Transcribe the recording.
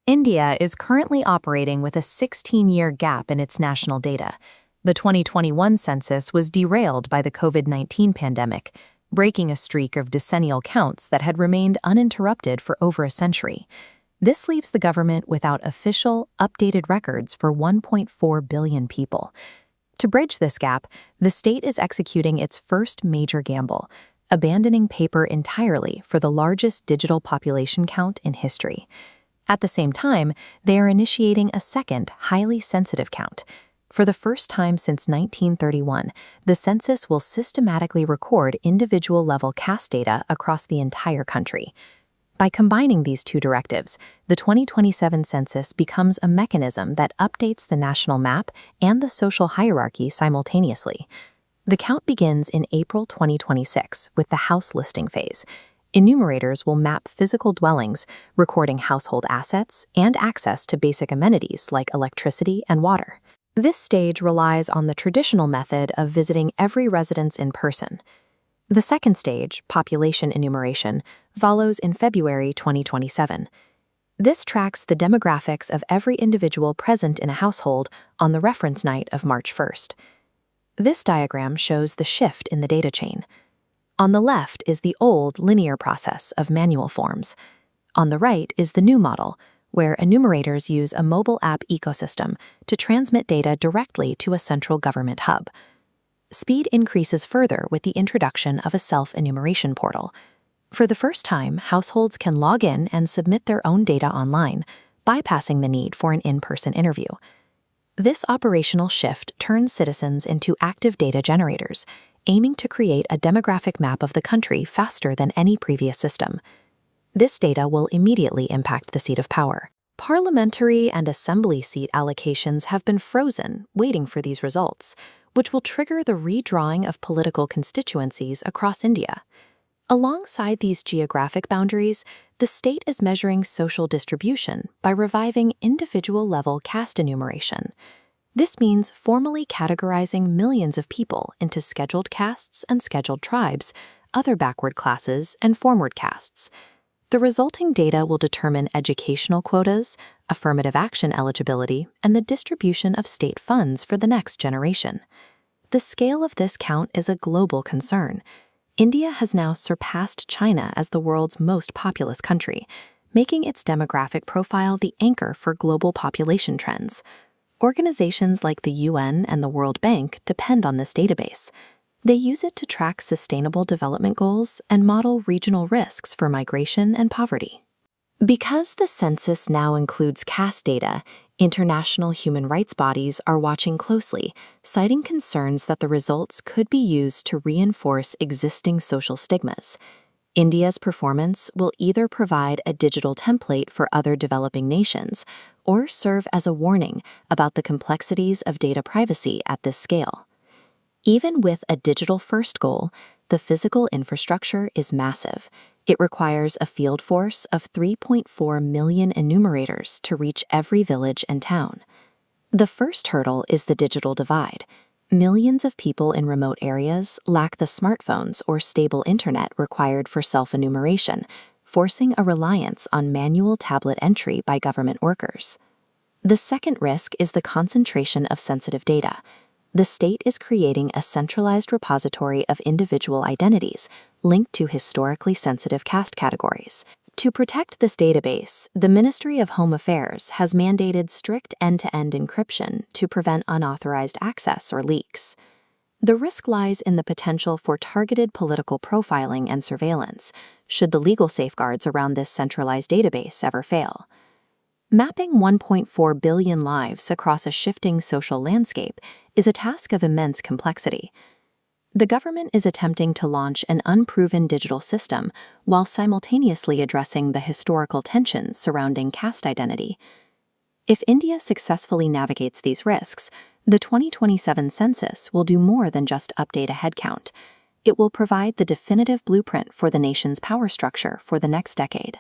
India is currently operating with a 16-year gap in its national data. The 2021 census was derailed by the COVID-19 pandemic, breaking a streak of decennial counts that had remained uninterrupted for over a century. This leaves the government without official, updated records for 1.4 billion people. To bridge this gap, the state is executing its first major gamble, abandoning paper entirely for the largest digital population count in history. At the same time, they are initiating a second, highly sensitive count. For the first time since 1931, the census will systematically record individual-level caste data across the entire country. By combining these two directives, the 2027 census becomes a mechanism that updates the national map and the social hierarchy simultaneously. The count begins in April 2026 with the house listing phase. Enumerators will map physical dwellings, recording household assets and access to basic amenities like electricity and water. This stage relies on the traditional method of visiting every residence in person. The second stage, population enumeration, follows in February 2027. This tracks the demographics of every individual present in a household on the reference night of March 1st. This diagram shows the shift in the data chain. On the left is the old linear process of manual forms. On the right is the new model, where enumerators use a mobile app ecosystem to transmit data directly to a central government hub. Speed increases further with the introduction of a self-enumeration portal. For the first time, households can log in and submit their own data online, bypassing the need for an in-person interview. This operational shift turns citizens into active data generators, aiming to create a demographic map of the country faster than any previous system. This data will immediately impact the seat of power. Parliamentary and assembly seat allocations have been frozen, waiting for these results, which will trigger the redrawing of political constituencies across India. Alongside these geographic boundaries, the state is measuring social distribution by reviving individual-level caste enumeration. This means formally categorizing millions of people into scheduled castes and scheduled tribes, other backward classes, and forward castes. The resulting data will determine educational quotas, affirmative action eligibility, and the distribution of state funds for the next generation. The scale of this count is a global concern. India has now surpassed China as the world's most populous country, making its demographic profile the anchor for global population trends. Organizations like the UN and the World Bank depend on this database. They use it to track sustainable development goals and model regional risks for migration and poverty. Because the census now includes caste data, international human rights bodies are watching closely, citing concerns that the results could be used to reinforce existing social stigmas. India's performance will either provide a digital template for other developing nations or serve as a warning about the complexities of data privacy at this scale. Even with a digital-first goal, the physical infrastructure is massive. It requires a field force of 3.4 million enumerators to reach every village and town. The first hurdle is the digital divide. Millions of people in remote areas lack the smartphones or stable internet required for self-enumeration, forcing a reliance on manual tablet entry by government workers. The second risk is the concentration of sensitive data. The state is creating a centralized repository of individual identities linked to historically sensitive caste categories. To protect this database, the Ministry of Home Affairs has mandated strict end-to-end encryption to prevent unauthorized access or leaks. The risk lies in the potential for targeted political profiling and surveillance, should the legal safeguards around this centralized database ever fail. Mapping 1.4 billion lives across a shifting social landscape is a task of immense complexity. The government is attempting to launch an unproven digital system while simultaneously addressing the historical tensions surrounding caste identity. If India successfully navigates these risks, the 2027 census will do more than just update a headcount. It will provide the definitive blueprint for the nation's power structure for the next decade.